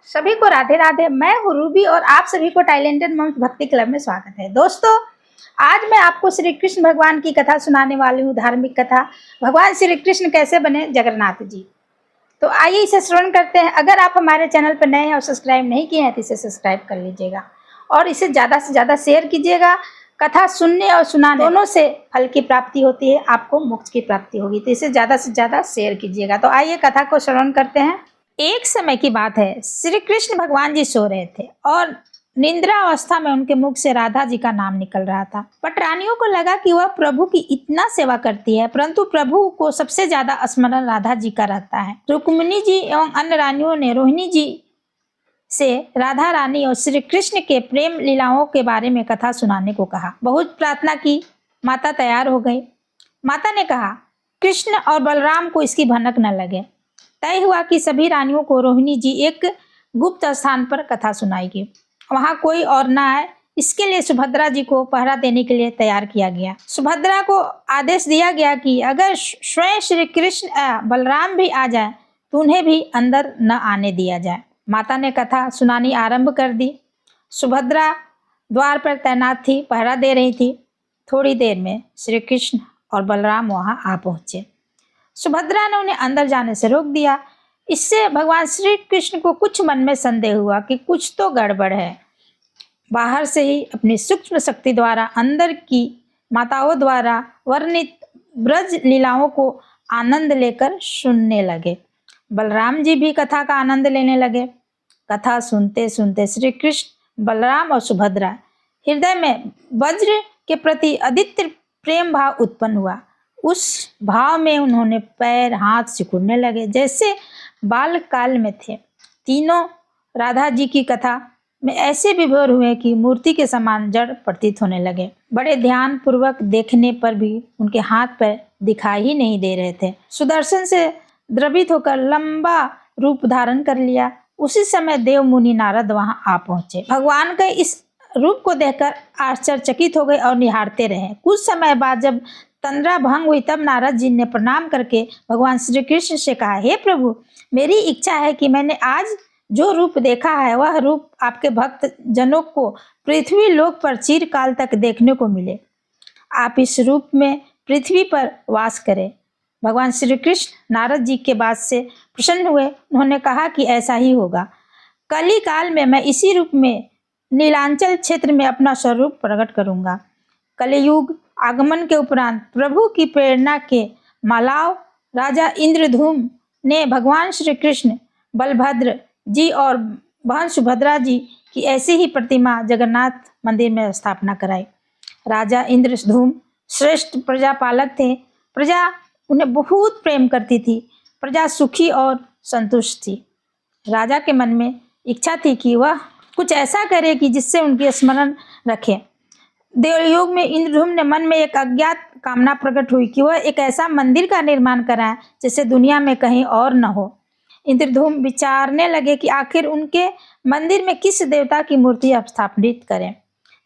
सभी को राधे राधे। मैं हूँ रूबी और आप सभी को टैलेंटेड मम्स भक्ति क्लब में स्वागत है। दोस्तों, आज मैं आपको श्री कृष्ण भगवान की कथा सुनाने वाली हूँ। धार्मिक कथा, भगवान श्री कृष्ण कैसे बने जगन्नाथ जी। तो आइए इसे श्रवण करते हैं। अगर आप हमारे चैनल पर नए हैं और सब्सक्राइब नहीं किए हैं तो इसे सब्सक्राइब कर लीजिएगा और इसे ज़्यादा से ज़्यादा शेयर कीजिएगा। कथा सुनने और सुनाने दोनों से फल की प्राप्ति होती है, आपको मोक्ष की प्राप्ति होगी, तो इसे ज़्यादा से ज़्यादा शेयर कीजिएगा। तो आइए कथा को श्रवण करते हैं। एक समय की बात है, श्री कृष्ण भगवान जी सो रहे थे और निद्रा अवस्था में उनके मुख से राधा जी का नाम निकल रहा था। पटरानियों को लगा कि वह प्रभु की इतना सेवा करती है, परंतु प्रभु को सबसे ज्यादा स्मरण राधा जी का रहता है। रुक्मिणी जी एवं अन्य रानियों ने रोहिणी जी से राधा रानी और श्री कृष्ण के प्रेम लीलाओं के बारे में कथा सुनाने को कहा। बहुत प्रार्थना की, माता तैयार हो गई। माता ने कहा, कृष्ण और बलराम को इसकी भनक न लगे। तय हुआ कि सभी रानियों को रोहिणी जी एक गुप्त स्थान पर कथा सुनाएगी, वहां कोई और न आए। इसके लिए सुभद्रा जी को पहरा देने के लिए तैयार किया गया। सुभद्रा को आदेश दिया गया कि अगर स्वयं श्री कृष्ण बलराम भी आ जाए तो उन्हें भी अंदर न आने दिया जाए। माता ने कथा सुनानी आरंभ कर दी। सुभद्रा द्वार पर तैनात थी, पहरा दे रही थी। थोड़ी देर में श्री कृष्ण और बलराम वहां आ पहुंचे। सुभद्रा ने उन्हें अंदर जाने से रोक दिया। इससे भगवान श्री कृष्ण को कुछ मन में संदेह हुआ कि कुछ तो गड़बड़ है। बाहर से ही अपनी सूक्ष्म शक्ति द्वारा अंदर की माताओं द्वारा वर्णित ब्रज लीलाओं को आनंद लेकर सुनने लगे। बलराम जी भी कथा का आनंद लेने लगे। कथा सुनते सुनते श्री कृष्ण, बलराम और सुभद्रा हृदय में वज्र के प्रति अदित्य प्रेम भाव उत्पन्न हुआ। उस भाव में उन्होंने पैर हाथ सिकुड़ने लगे, जैसे बाल काल में थे। तीनों राधा जी की कथा में ऐसे विभोर हुए कि मूर्ति के समान जड़ प्रतीत होने लगे। बड़े ध्यान पूर्वक देखने पर भी उनके हाथ पैर दिखाई ही नहीं दे रहे थे। सुदर्शन से द्रवित होकर लंबा रूप धारण कर लिया। उसी समय देव मुनि नारद वहां आ पहुंचे। भगवान के इस रूप को देखकर आश्चर्यचकित हो गए और निहारते रहे। कुछ समय बाद जब तंद्रा भंग हुई तब नारद जी ने प्रणाम करके भगवान श्री कृष्ण से कहा, हे प्रभु, मेरी इच्छा है कि मैंने आज जो रूप देखा है वह रूप आपके भक्त जनों को पृथ्वी लोक पर चिरकाल तक देखने को मिले। आप इस रूप में पृथ्वी पर वास करें। भगवान श्री कृष्ण नारद जी के बात से प्रसन्न हुए। उन्होंने कहा कि ऐसा ही होगा। कली काल में मैं इसी रूप में नीलांचल क्षेत्र में अपना स्वरूप प्रकट करूंगा। कलियुग आगमन के उपरांत प्रभु की प्रेरणा के मालाव राजा इंद्रधूम ने भगवान श्री कृष्ण, बलभद्र जी और बहन सुभद्रा जी की ऐसी ही प्रतिमा जगन्नाथ मंदिर में स्थापना कराई। राजा इंद्रधूम श्रेष्ठ प्रजापालक थे। प्रजा उन्हें बहुत प्रेम करती थी। प्रजा सुखी और संतुष्ट थी। राजा के मन में इच्छा थी कि वह कुछ ऐसा करे कि जिससे उनकी स्मरण रखे। देवयोग में इंद्रधूम ने मन में एक अज्ञात कामना प्रकट हुई कि वह एक ऐसा मंदिर का निर्माण कराए जिसे दुनिया में कहीं और न हो। इंद्रधूम विचारने लगे कि आखिर उनके मंदिर में किस देवता की मूर्ति स्थापित करें।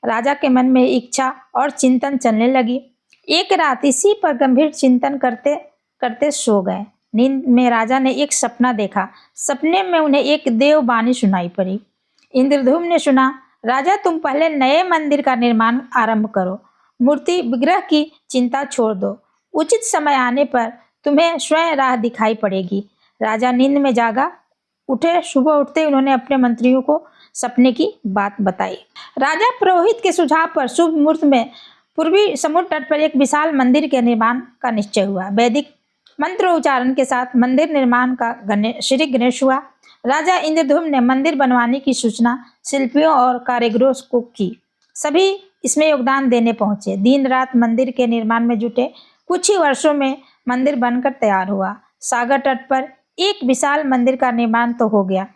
राजा के मन में इच्छा और चिंतन चलने लगी। एक रात इसी पर गंभीर चिंतन करते करते सो गए। नींद में राजा ने एक सपना देखा। सपने में उन्हें एक देववाणी सुनाई पड़ी। इंद्रधूम ने सुना, राजा, तुम पहले नए मंदिर का निर्माण आरंभ करो। मूर्ति विग्रह की चिंता छोड़ दो। उचित समय आने पर तुम्हें स्वयं राह दिखाई पड़ेगी। राजा नींद में जागा उठे। सुबह उठते उन्होंने अपने मंत्रियों को सपने की बात बताई। राजा पुरोहित के सुझाव पर शुभ मुहूर्त में पूर्वी समुद्र तट पर एक विशाल मंदिर के निर्माण का निश्चय हुआ। वैदिक मंत्र उच्चारण के साथ मंदिर निर्माण का श्री गणेश हुआ। राजा इंद्रधूम ने मंदिर बनवाने की सूचना शिल्पियों और कारीगरों को की। सभी इसमें योगदान देने पहुंचे। दिन रात मंदिर के निर्माण में जुटे। कुछ ही वर्षों में मंदिर बनकर तैयार हुआ। सागर तट पर एक विशाल मंदिर का निर्माण तो हो गया,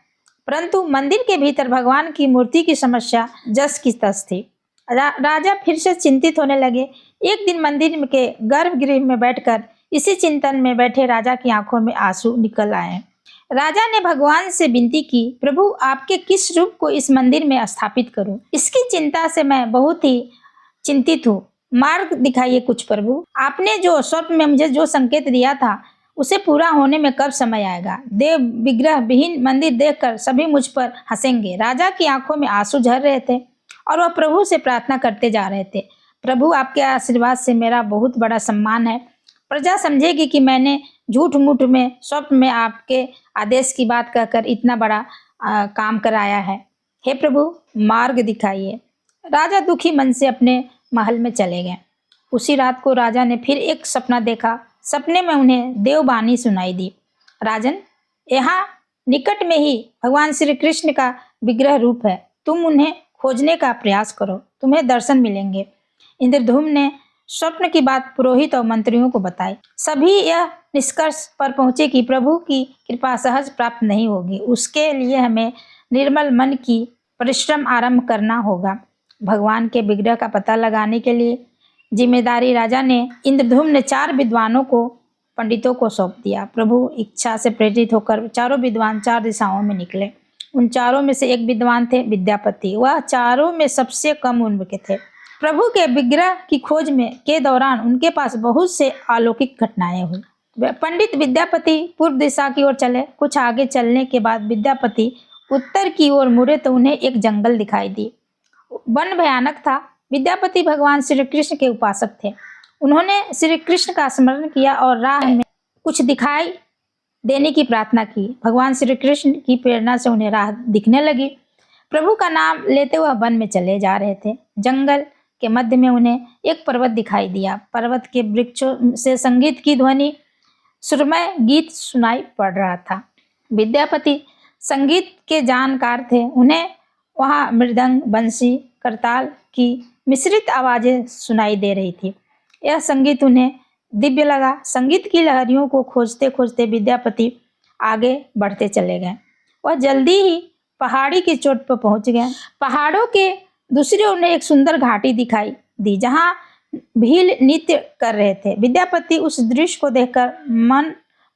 परंतु मंदिर के भीतर भगवान की मूर्ति की समस्या जस की तस थी। राजा फिर से चिंतित होने लगे। एक दिन मंदिर के गर्भगृह में बैठकर इसी चिंतन में बैठे राजा की आंखों में आंसू निकल आए। राजा ने भगवान से विनती की, प्रभु, आपके किस रूप को इस मंदिर में स्थापित करूं? इसकी चिंता से मैं बहुत ही चिंतित हूँ। मार्ग दिखाइए कुछ प्रभु। आपने जो स्वप्न में मुझे जो संकेत दिया था उसे पूरा होने में कब समय आएगा। देव विग्रह विहीन मंदिर देखकर सभी मुझ पर हंसेंगे। राजा की आंखों में आंसू झर रहे थे और वह प्रभु से प्रार्थना करते जा रहे थे, प्रभु आपके आशीर्वाद से मेरा बहुत बड़ा सम्मान है। प्रजा समझेगी कि मैंने झूठ मूठ में स्वप्न में आपके आदेश की बात कहकर इतना बड़ा काम कराया है। हे प्रभु मार्ग दिखाइए। राजा दुखी मन से अपने महल में चले गए। उसी रात को राजा ने फिर एक सपना देखा। सपने में उन्हें देववाणी सुनाई दी, राजन, यहाँ निकट में ही भगवान श्री कृष्ण का विग्रह रूप है, तुम उन्हें खोजने का प्रयास करो, तुम्हें दर्शन मिलेंगे। इंद्रधूम्न ने स्वप्न की बात पुरोहित और मंत्रियों को बताई। सभी यह निष्कर्ष पर पहुंचे कि प्रभु की कृपा सहज प्राप्त नहीं होगी, उसके लिए हमें निर्मल मन की परिश्रम आरंभ करना होगा। भगवान के विग्रह का पता लगाने के लिए जिम्मेदारी राजा ने इंद्रधूम्न ने 4 विद्वानों को पंडितों को सौंप दिया। प्रभु इच्छा से प्रेरित होकर चारों विद्वान 4 दिशाओं में निकले। उन चारों में से एक विद्वान थे विद्यापति। वह चारों में सबसे कम उम्र के थे। प्रभु के विग्रह की खोज में के दौरान उनके पास बहुत से अलौकिक घटनाएं हुई। पंडित विद्यापति पूर्व दिशा की ओर चले। कुछ आगे चलने के बाद विद्यापति उत्तर की ओर मुड़े तो उन्हें एक जंगल दिखाई दी। वन भयानक था। विद्यापति भगवान श्री कृष्ण के उपासक थे। उन्होंने श्री कृष्ण का स्मरण किया और राह में कुछ दिखाई देने की प्रार्थना की। भगवान श्री कृष्ण की प्रेरणा से उन्हें राह दिखने लगी। प्रभु का नाम लेते हुए वन में चले जा रहे थे। जंगल के मध्य में उन्हें एक पर्वत दिखाई दिया। पर्वत के वृक्षों से संगीत की ध्वनि, सुरमय गीत सुनाई पड़ रहा था। विद्यापति संगीत के जानकार थे। उन्हें वहाँ मृदंग, बंसी, करताल की मिश्रित आवाजें सुनाई दे रही थी। यह संगीत उन्हें दिव्य लगा। संगीत की लहरियों को खोजते खोजते विद्यापति आगे बढ़ते चले गए। वह जल्दी ही पहाड़ी की चोट पर पहुंच गए। पहाड़ों के दूसरी ओर एक सुंदर घाटी दिखाई दी जहां भील नृत्य कर रहे थे। विद्यापति उस दृश्य को देखकर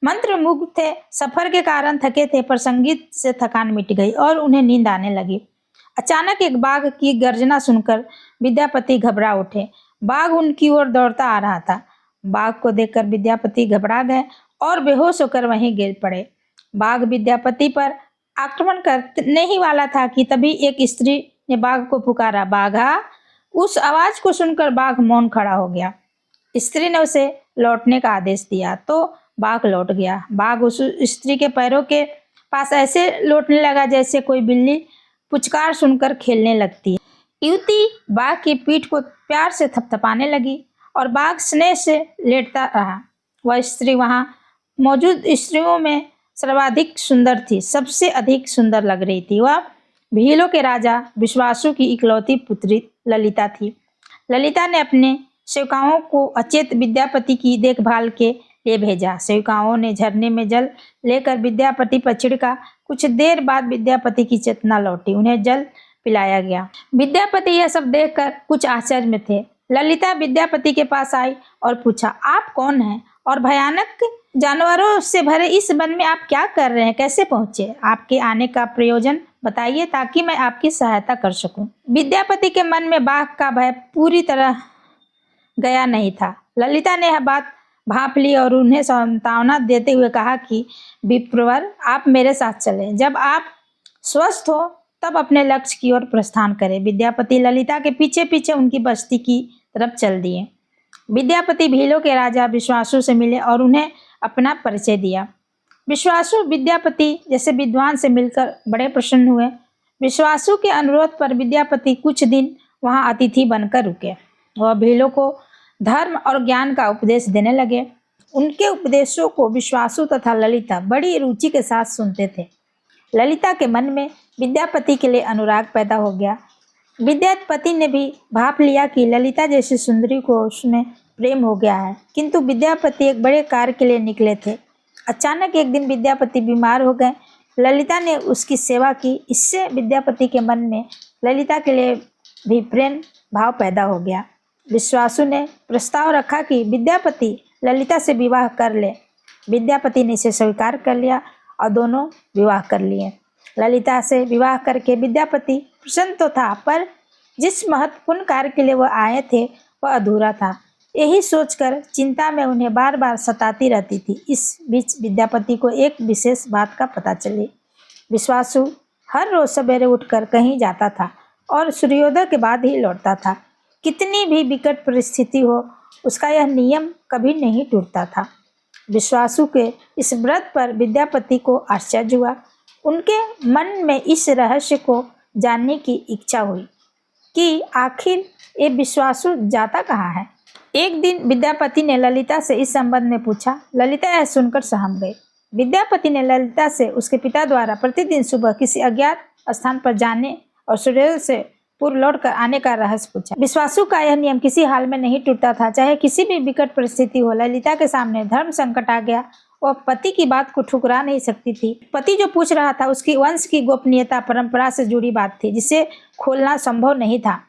मंत्रमुग्ध थे। सफर के कारण थके थे, पर संगीत से थकान मिट गई और उन्हें नींद आने लगी। अचानक एक बाघ की गर्जना सुनकर विद्यापति घबरा उठे। बाघ उनकी ओर दौड़ता आ रहा था। बाघ को देखकर विद्यापति घबरा गए और बेहोश होकर वहीं गिर पड़े। बाघ विद्यापति पर आक्रमण करने ही वाला था कि तभी एक स्त्री ने बाघ को पुकारा, बाघा। उस आवाज को सुनकर बाघ मौन खड़ा हो गया। स्त्री ने उसे लौटने का आदेश दिया तो बाघ लौट गया। बाघ उस स्त्री के पैरों के पास ऐसे लौटने लगा जैसे कोई बिल्ली पुचकार सुनकर खेलने लगती है। युवती बाघ की पीठ को प्यार से थपथपाने लगी और बाघ स्नेह से लेटता रहा। वह स्त्री वहां मौजूद स्त्रियों में सर्वाधिक सुंदर थी, सबसे अधिक सुंदर लग रही थी। वह भीलों के राजा विश्वासु की इकलौती पुत्री ललिता थी। ललिता ने अपने सेवकाओं को अचेत विद्यापति की देखभाल के लिए भेजा। सेवकाओं ने झरने में जल लेकर विद्यापति पर छिड़का। कुछ देर बाद विद्यापति की चेतना लौटी। उन्हें जल पिलाया गया। विद्यापति यह सब देखकर कुछ आश्चर्य में थे। ललिता विद्यापति के पास आई और पूछा, आप कौन हैं और भयानक जानवरों से भरे इस वन में आप क्या कर रहे हैं, कैसे पहुंचे? आपके आने का प्रयोजन बताइए ताकि मैं आपकी सहायता कर सकूं। विद्यापति के मन में बाघ का भय पूरी तरह गया नहीं था। ललिता ने यह बात भांप ली और उन्हें सांत्वना देते हुए कहा कि विप्रवर, आप मेरे साथ चलें। जब आप स्वस्थ हो तब अपने लक्ष्य की ओर प्रस्थान करें। विद्यापति ललिता के पीछे पीछे उनकी बस्ती की तरफ चल दिए। विद्यापति भीलों के राजा विश्वासु से मिले और उन्हें अपना परिचय दिया। विश्वासु विद्यापति जैसे विद्वान से मिलकर बड़े प्रसन्न हुए। विश्वासु के अनुरोध पर विद्यापति कुछ दिन वहां अतिथि बनकर रुके। वह भीलों को धर्म और ज्ञान का उपदेश देने लगे। उनके उपदेशों को विश्वासु तथा ललिता बड़ी रुचि के साथ सुनते थे। ललिता के मन में विद्यापति के लिए अनुराग पैदा हो गया। विद्यापति ने भी भाप लिया कि ललिता जैसी सुंदरी को उसमें प्रेम हो गया है, किंतु विद्यापति एक बड़े कार्य के लिए निकले थे। अचानक एक दिन विद्यापति बीमार हो गए। ललिता ने उसकी सेवा की। इससे विद्यापति के मन में ललिता के लिए भी प्रेम भाव पैदा हो गया। विश्वासु ने प्रस्ताव रखा कि विद्यापति ललिता से विवाह कर ले। विद्यापति ने इसे स्वीकार कर लिया और दोनों विवाह कर लिए। ललिता से विवाह करके विद्यापति प्रसन्न तो था, पर जिस महत्वपूर्ण कार्य के लिए वह आए थे वह अधूरा था। यही सोचकर चिंता में उन्हें बार बार सताती रहती थी। इस बीच विद्यापति को एक विशेष बात का पता चली। विश्वासु हर रोज सवेरे उठकर कहीं जाता था और सूर्योदय के बाद ही लौटता था। कितनी भी विकट परिस्थिति हो, उसका यह नियम कभी नहीं टूटता था। विश्वासु के इस व्रत पर विद्यापति को आश्चर्य हुआ। उनके मन में इस रहस्य को जानने की इच्छा हुई कि आखिर ये विश्वासु जाता कहाँ है। एक दिन विद्यापति ने ललिता से इस संबंध में पूछा। ललिता यह सुनकर सहम गई। विद्यापति ने ललिता से उसके पिता द्वारा प्रतिदिन सुबह किसी अज्ञात स्थान पर जाने और सूर्योदय से पूर्व लौटकर आने का रहस्य पूछा। विश्वासु का यह नियम किसी हाल में नहीं टूटता था, चाहे किसी भी विकट परिस्थिति हो। ललिता के सामने धर्म संकट आ गया, वह पति की बात को ठुकरा नहीं सकती थी। पति जो पूछ रहा था उसकी वंश की गोपनीयता परंपरा से जुड़ी बात थी, जिसे खोलना संभव नहीं था।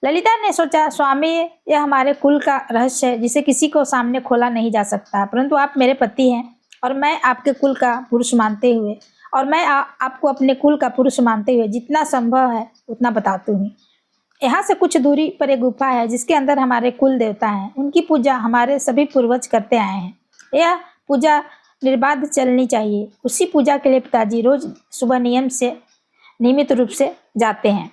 ललिता ने सोचा, स्वामी, यह हमारे कुल का रहस्य है जिसे किसी को सामने खोला नहीं जा सकता, परंतु आप मेरे पति हैं और मैं आपके कुल का पुरुष मानते हुए आपको अपने कुल का पुरुष मानते हुए जितना संभव है उतना बताती हूँ। यहाँ से कुछ दूरी पर एक गुफा है जिसके अंदर हमारे कुल देवता हैं। उनकी पूजा हमारे सभी पूर्वज करते आए हैं। यह पूजा निर्बाध चलनी चाहिए। उसी पूजा के लिए पिताजी रोज सुबह नियमित रूप से जाते हैं।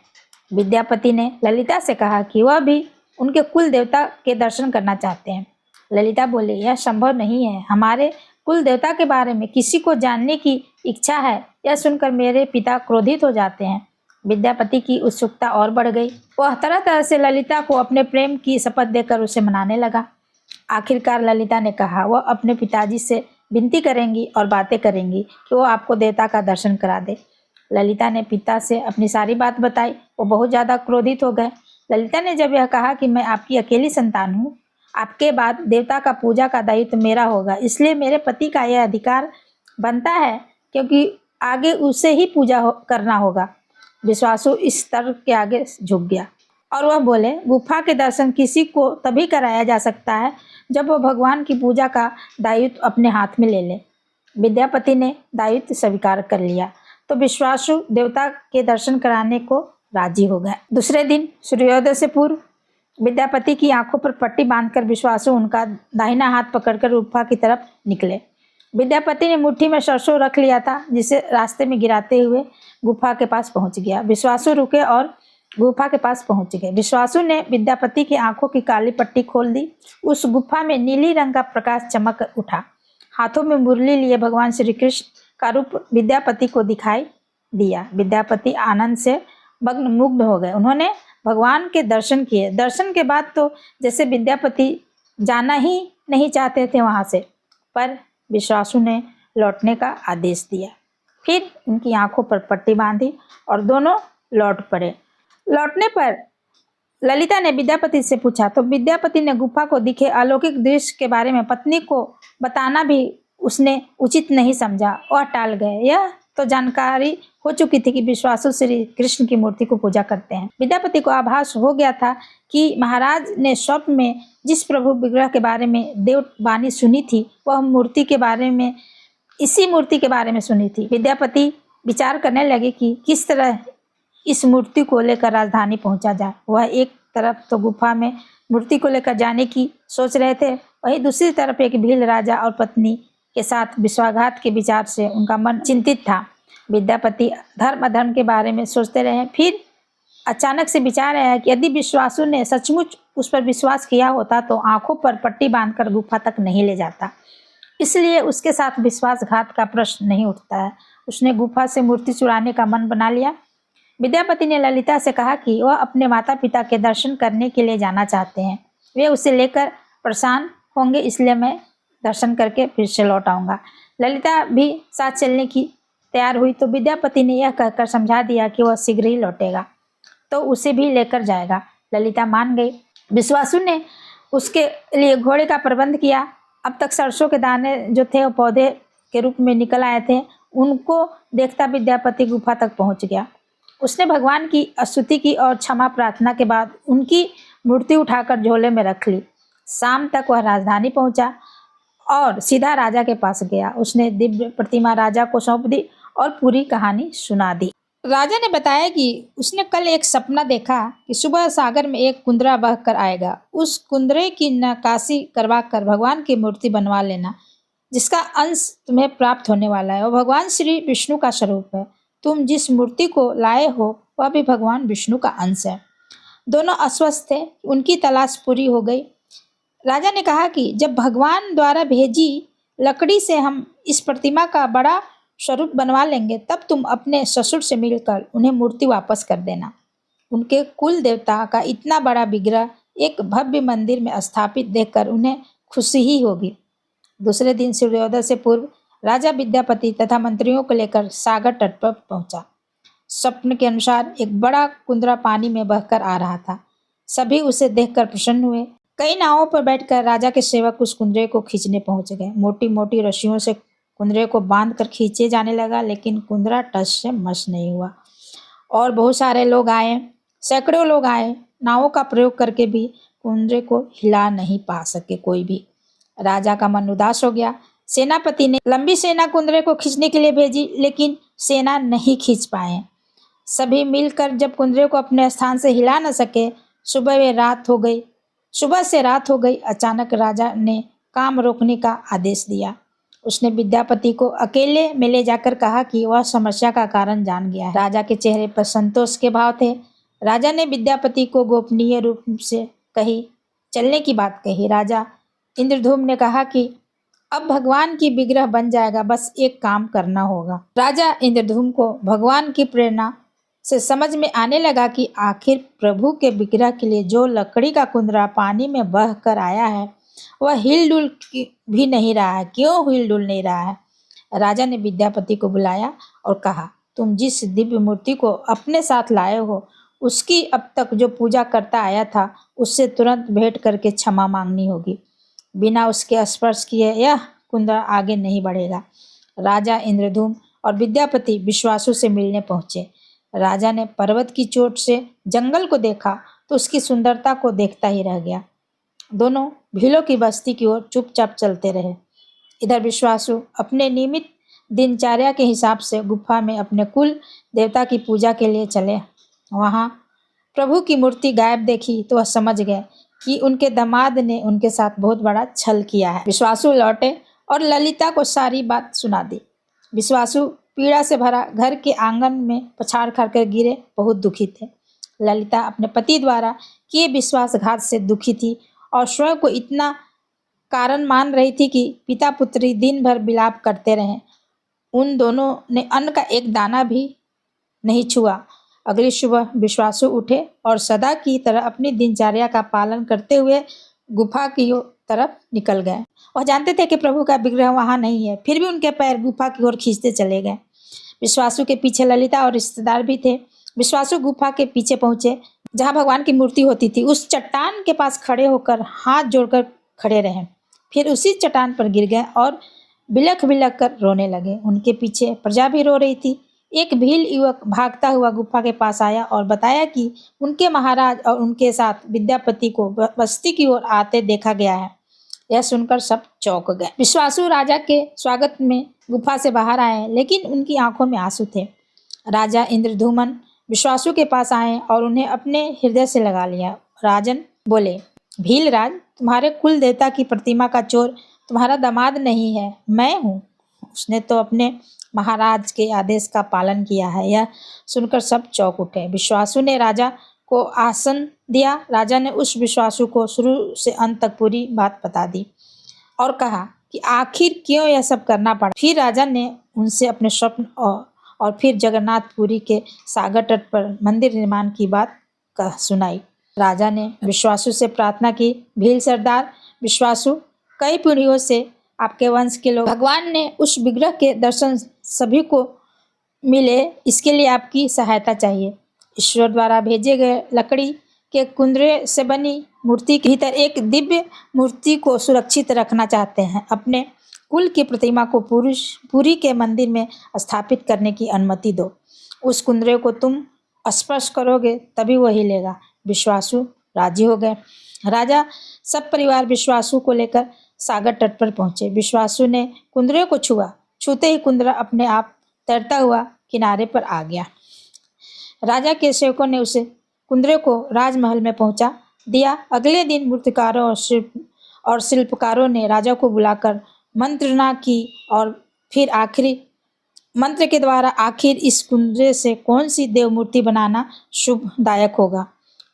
विद्यापति ने ललिता से कहा कि वह भी उनके कुल देवता के दर्शन करना चाहते हैं। ललिता बोली, यह संभव नहीं है। हमारे कुल देवता के बारे में किसी को जानने की इच्छा है, यह सुनकर मेरे पिता क्रोधित हो जाते हैं। विद्यापति की उत्सुकता और बढ़ गई। वह तरह तरह से ललिता को अपने प्रेम की शपथ देकर उसे मनाने लगा। आखिरकार ललिता ने कहा वह अपने पिताजी से विनती करेंगी और बातें करेंगी कि वो आपको देवता का दर्शन करा दे। ललिता ने पिता से अपनी सारी बात बताई। वो बहुत ज़्यादा क्रोधित हो गए। ललिता ने जब यह कहा कि मैं आपकी अकेली संतान हूँ, आपके बाद देवता का पूजा का दायित्व मेरा होगा, इसलिए मेरे पति का यह अधिकार बनता है क्योंकि आगे उसे ही पूजा करना होगा। विश्वासु इस तर्क के आगे झुक गया और वह बोले, गुफा के दर्शन किसी को तभी कराया जा सकता है जब वह भगवान की पूजा का दायित्व अपने हाथ में ले ले। विद्यापति ने दायित्व स्वीकार कर लिया तो विश्वासु देवता के दर्शन कराने को राजी हो गए। दूसरे दिन सूर्योदय से पूर्व विद्यापति की आंखों पर पट्टी बांधकर विश्वासु उनका दाहिना हाथ पकड़कर गुफा की तरफ निकले। विद्यापति ने मुट्ठी में सरसों रख लिया था, जिसे रास्ते में गिराते हुए गुफा के पास पहुंच गया। विश्वासु रुके और गुफा के पास पहुंच गए। विश्वासु ने विद्यापति की आंखों की काली पट्टी खोल दी। उस गुफा में नीली रंग का प्रकाश चमक उठा। हाथों में मुरली लिए भगवान श्री कृष्ण का रूप विद्यापति को दिखाई दिया। विद्यापति आनंद से मुग्ध हो गए। उन्होंने भगवान के दर्शन किए। दर्शन के बाद तो जैसे विद्यापति जाना ही नहीं चाहते थे वहाँ से, पर विश्वासु ने लौटने का आदेश दिया। फिर उनकी आंखों पर पट्टी बांधी और दोनों लौट पड़े। लौटने पर ललिता ने विद्यापति से पूछा तो विद्यापति ने गुफा को दिखे अलौकिक दृश्य के बारे में पत्नी को बताना भी उसने उचित नहीं समझा। वह टाल गए। यह तो जानकारी हो चुकी थी कि विश्वासु श्री कृष्ण की मूर्ति को पूजा करते हैं। विद्यापति को आभास हो गया था कि महाराज ने स्वप्न में जिस प्रभु विग्रह के बारे में देववाणी सुनी थी, वह इसी मूर्ति के बारे में सुनी थी। विद्यापति विचार करने लगे कि किस तरह इस मूर्ति को लेकर राजधानी पहुंचा जाए। वह एक तरफ तो गुफा में मूर्ति को लेकर जाने की सोच रहे थे, वहीं दूसरी तरफ एक भील राजा और पत्नी के साथ विश्वासघात के विचार से उनका मन चिंतित था। विद्यापति धर्म अधर्म के बारे में सोचते रहे। फिर अचानक से विचार आया कि यदि विश्वासु ने सचमुच उस पर विश्वास किया होता तो आंखों पर पट्टी बांधकर गुफा तक नहीं ले जाता, इसलिए उसके साथ विश्वासघात का प्रश्न नहीं उठता है। उसने गुफा से मूर्ति चुराने का मन बना लिया। विद्यापति ने ललिता से कहा कि वह अपने माता पिता के दर्शन करने के लिए जाना चाहते हैं। वे उसे लेकर परेशान होंगे, इसलिए मैं दर्शन करके फिर से लौट आऊँगा। ललिता भी साथ चलने की तैयार हुई तो विद्यापति ने यह कहकर समझा दिया कि वह शीघ्र ही लौटेगा तो उसे भी लेकर जाएगा। ललिता मान गई। विश्वासु ने उसके लिए घोड़े का प्रबंध किया। अब तक सरसों के दाने जो थे वो पौधे के रूप में निकल आए थे। उनको देखता विद्यापति गुफा तक पहुंच गया। उसने भगवान की स्तुति की और क्षमा प्रार्थना के बाद उनकी मूर्ति उठाकर झोले में रख ली। शाम तक वह राजधानी पहुंचा और सीधा राजा के पास गया। उसने दिव्य प्रतिमा राजा को सौंप दी और पूरी कहानी सुना दी। राजा ने बताया कि उसने कल एक सपना देखा कि सुबह सागर में एक कुंदरा बहकर आएगा। उस कुंदरे की नक्काशी करवा कर भगवान की मूर्ति बनवा लेना, जिसका अंश तुम्हें प्राप्त होने वाला है। और भगवान श्री विष्णु का स्वरूप है। तुम जिस मूर्ति को लाए हो वह भी भगवान विष्णु का अंश है। दोनों अस्वस्थ थे, उनकी तलाश पूरी हो गई। राजा ने कहा कि जब भगवान द्वारा भेजी लकड़ी से हम इस प्रतिमा का बड़ा स्वरूप बनवा लेंगे, तब तुम अपने ससुर से मिलकर उन्हें मूर्ति वापस कर देना। उनके कुल देवता का इतना बड़ा विग्रह एक भव्य मंदिर में स्थापित देखकर उन्हें खुशी ही होगी। दूसरे दिन सूर्योदय से पूर्व राजा विद्यापति तथा मंत्रियों को लेकर सागर तट पर पहुंचा। स्वप्न के अनुसार एक बड़ा कुंदरा पानी में बहकर आ रहा था। सभी उसे देखकर प्रसन्न हुए। कई नावों पर बैठकर राजा के सेवक उस कुंदरे को खींचने पहुंच गए। मोटी मोटी रस्सियों से कुंदरे को बांधकर खींचे जाने लगा, लेकिन कुंदरा टस से मस नहीं हुआ। और बहुत सारे लोग आए, सैकड़ों लोग आए, नावों का प्रयोग करके भी कुंदरे को हिला नहीं पा सके कोई भी। राजा का मन उदास हो गया। सेनापति ने लंबी सेना कुंदरे को खींचने के लिए भेजी, लेकिन सेना नहीं खींच पाए। सभी मिलकर जब कुंदरे को अपने स्थान से हिला न सके, सुबह से रात हो गई। अचानक राजा ने काम रोकने का आदेश दिया। उसने विद्यापति को अकेले में ले जाकर कहा कि वह समस्या का कारण जान गया है। राजा के चेहरे पर संतोष के भाव थे। राजा ने विद्यापति को गोपनीय रूप से चलने की बात कही। राजा इंद्रधूम ने कहा कि अब भगवान की विग्रह बन जाएगा, बस एक काम करना होगा। राजा इंद्रधूम को भगवान की प्रेरणा से समझ में आने लगा कि आखिर प्रभु के विग्रह के लिए जो लकड़ी का कुंदरा पानी में बह कर आया है वह हिलडुल भी नहीं रहा है। क्यों हिलडुल नहीं रहा है? राजा ने विद्यापति को बुलाया और कहा, तुम जिस दिव्य मूर्ति को अपने साथ लाए हो, उसकी अब तक जो पूजा करता आया था, उससे तुरंत भेंट करके क्षमा मांगनी होगी। बिना उसके स्पर्श किए यह कुंदरा आगे नहीं बढ़ेगा। राजा इंद्रधूम और विद्यापति विश्वासु से मिलने पहुंचे। राजा ने पर्वत की चोट से जंगल को देखा तो उसकी सुंदरता को देखता ही रह गया। दोनों भीलों की बस्ती की ओर चुपचाप चलते रहे। इधर विश्वासु अपने नियमित दिनचर्या के हिसाब से गुफा में अपने कुल देवता की पूजा के लिए चले। वहां प्रभु की मूर्ति गायब देखी तो वह समझ गए कि उनके दामाद ने उनके साथ बहुत बड़ा छल किया है। विश्वासु लौटे और ललिता को सारी बात सुना दी। विश्वासु पीड़ा से भरा घर के आंगन में पछाड़ खाकर गिरे, बहुत दुखी थे। ललिता अपने पति द्वारा किए विश्वासघात से दुखी थी और स्वयं को इतना कारण मान रही थी कि पिता पुत्री दिन भर विलाप करते रहे। उन दोनों ने अन्न का एक दाना भी नहीं छुआ। अगली सुबह विश्वासु उठे और सदा की तरह अपनी दिनचर्या का पालन करते हुए गुफा की तरफ निकल गए। वह जानते थे कि प्रभु का विग्रह वहां नहीं है, फिर भी उनके पैर गुफा की ओर खींचते चले गए। विश्वासु के पीछे ललिता और रिश्तेदार भी थे। विश्वासु गुफा के पीछे पहुंचे जहां भगवान की मूर्ति होती थी। उस चट्टान के पास खड़े होकर हाथ जोड़कर खड़े रहे, फिर उसी चट्टान पर गिर गए और बिलख बिलख कर रोने लगे। उनके पीछे प्रजा भी रो रही थी। एक भील युवक भागता हुआ गुफा के पास आया और बताया कि उनके महाराज और उनके साथ विद्यापति को बस्ती की ओर आते देखा गया है। यह सुनकर सब चौंक गए। विश्वासु राजा के स्वागत में गुफा से बाहर आए, लेकिन उनकी आंखों में आंसू थे। राजा इंद्रधूमन विश्वासु के पास आए और उन्हें अपने हृदय से लगा लिया। राजन बोले, भीलराज, तुम्हारे कुल देवता की प्रतिमा का चोर तुम्हारा दामाद नहीं है, मैं हूँ। उसने तो अपने महाराज के आदेश का पालन किया है। यह सुनकर सब चौंक उठे। विश्वासु ने राजा को आसन दिया। राजा ने उस विश्वासु को शुरू से अंत तक पूरी बात बता दी और कहा कि आखिर क्यों यह सब करना पड़ा। फिर राजा ने उनसे अपने स्वप्न और फिर जगन्नाथपुरी के सागर तट पर मंदिर निर्माण की बात सुनाई। राजा ने विश्वासु से प्रार्थना की, भील सरदार विश्वासु, कई पीढ़ियों से आपके वंश के लोग भगवान ने उस विग्रह के दर्शन सभी को मिले, इसके लिए आपकी सहायता चाहिए। ईश्वर द्वारा भेजे गए लकड़ी के कुंदरे से बनी मूर्ति के भीतर एक दिव्य मूर्ति को सुरक्षित रखना चाहते हैं। अपने कुल की प्रतिमा को पुरी के मंदिर में स्थापित करने की अनुमति दो। उस कुंदरे को तुम स्पर्श करोगे तभी वह हिलेगा। विश्वासु राजी हो गए। राजा सब परिवार विश्वासु को लेकर सागर तट पर पहुंचे। विश्वासु ने कुंदरे को छुआ। छूते ही कुंदरा अपने आप तैरता हुआ किनारे पर आ गया। राजा के सेवकों ने उसे कुंदरे को राजमहल में पहुंचा दिया। अगले दिन मूर्तिकारों और शिल्पकारों ने राजा को बुलाकर मंत्रणा की और फिर आखिरी मंत्र के द्वारा आखिर इस कुंदरे से कौन सी देव मूर्ति बनाना शुभदायक होगा।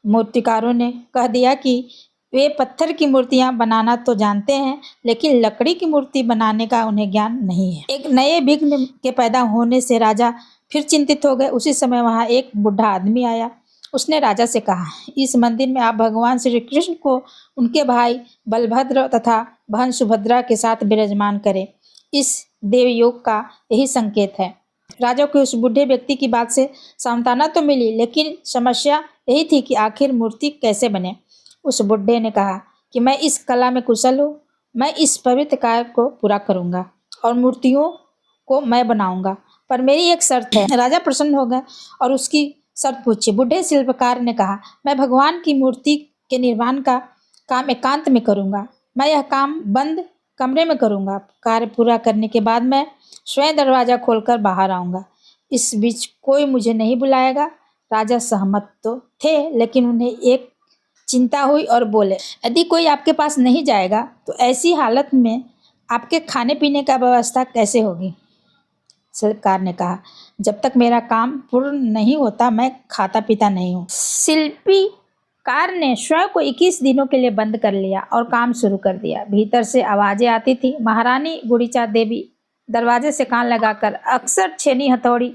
मूर्तिकारों ने कह दिया कि वे पत्थर की मूर्तियां बनाना तो जानते हैं, लेकिन लकड़ी की मूर्ति बनाने का उन्हें ज्ञान नहीं है। एक नए विघ्न के पैदा होने से राजा फिर चिंतित हो गए। उसी समय वहां एक बूढ़ा आदमी आया। उसने राजा से कहा, इस मंदिर में आप भगवान श्री कृष्ण को उनके भाई बलभद्र तथा बहन सुभद्रा के साथ विराजमान करें। इस देवयोग का यही संकेत है। राजा को उस बूढ़े व्यक्ति की बात से सांत्वना तो मिली, लेकिन समस्या यही थी कि आखिर मूर्ति कैसे बने। उस बुढ़े ने कहा कि मैं इस कला में कुशल हूँ, मैं इस पवित्र कार्य को पूरा करूँगा और मूर्तियों को मैं बनाऊँगा, पर मेरी एक शर्त है। राजा प्रसन्न हो गए और उसकी शर्त पूछी। बूढ़े शिल्पकार ने कहा, मैं भगवान की मूर्ति के निर्माण का काम एकांत में करूँगा। मैं यह काम बंद कमरे में करूँगा। कार्य पूरा करने के बाद मैं स्वयं दरवाज़ा खोलकर बाहर आऊँगा। इस बीच कोई मुझे नहीं बुलाएगा। राजा सहमत तो थे, लेकिन उन्हें एक चिंता हुई और बोले, यदि कोई आपके पास नहीं जाएगा तो ऐसी हालत में आपके खाने पीने का व्यवस्था कैसे होगी। शिल्पकार ने कहा, जब तक मेरा काम पूर्ण नहीं होता मैं खाता पीता नहीं हूँ। शिल्पकार ने स्वयं को 21 दिनों के लिए बंद कर लिया और काम शुरू कर दिया। भीतर से आवाजें आती थी। महारानी गुड़ीचा देवी दरवाजे से कान लगाकर अक्सर छेनी हथौड़ी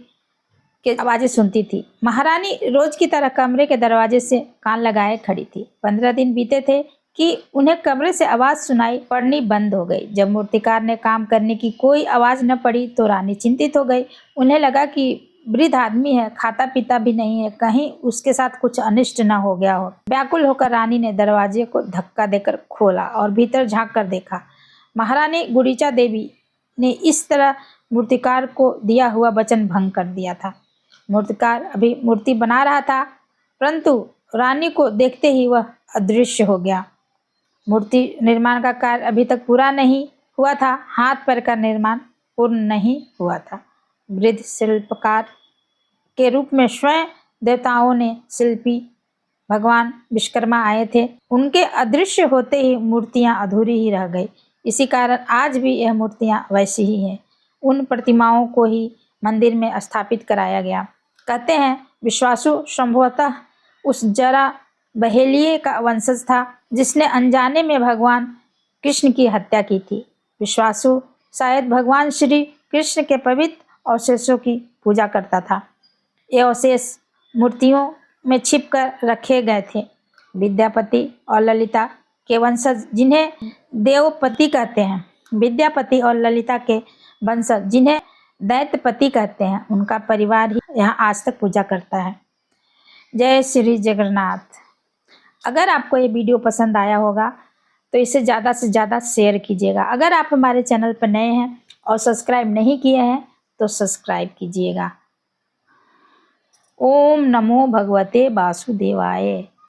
की आवाजें सुनती थी। महारानी रोज की तरह कमरे के दरवाजे से कान लगाए खड़ी थी। 15 दिन बीते थे कि उन्हें कमरे से आवाज सुनाई पड़नी बंद हो गई। जब मूर्तिकार ने काम करने की कोई आवाज न पड़ी तो रानी चिंतित हो गई। उन्हें लगा कि वृद्ध आदमी है, खाता पीता भी नहीं है, कहीं उसके साथ कुछ अनिष्ट न हो गया हो। व्याकुल होकर रानी ने दरवाजे को धक्का देकर खोला और भीतर झांक कर देखा। महारानी गुड़ीचा देवी ने इस तरह मूर्तिकार को दिया हुआ वचन भंग कर दिया था। मूर्तिकार अभी मूर्ति बना रहा था, परंतु रानी को देखते ही वह अदृश्य हो गया। मूर्ति निर्माण का कार्य अभी तक पूरा नहीं हुआ था। हाथ पैर का निर्माण पूर्ण नहीं हुआ था। वृद्ध शिल्पकार के रूप में स्वयं देवताओं ने शिल्पी भगवान विश्वकर्मा आए थे। उनके अदृश्य होते ही मूर्तियां अधूरी ही रह गई। इसी कारण आज भी यह मूर्तियां वैसी ही हैं। उन प्रतिमाओं को ही मंदिर में स्थापित कराया गया। कहते हैं विश्वासु संभवतः उस जरा बहेलिये का वंशज था जिसने अनजाने में भगवान कृष्ण की हत्या की थी। विश्वासु शायद भगवान श्री कृष्ण के पवित्र अवशेषों की पूजा करता था। ये अवशेष मूर्तियों में छिप कर रखे गए थे। विद्यापति और ललिता के वंशज जिन्हें देवपति कहते हैं, विद्यापति और ललिता के वंशज जिन्हें दैत्यपति कहते हैं, उनका परिवार ही यहाँ आज तक पूजा करता है। जय श्री जगन्नाथ। अगर आपको ये वीडियो पसंद आया होगा तो इसे ज़्यादा से ज़्यादा शेयर कीजिएगा। अगर आप हमारे चैनल पर नए हैं और सब्सक्राइब नहीं किए हैं तो सब्सक्राइब कीजिएगा। ओम नमो भगवते वासुदेवाय।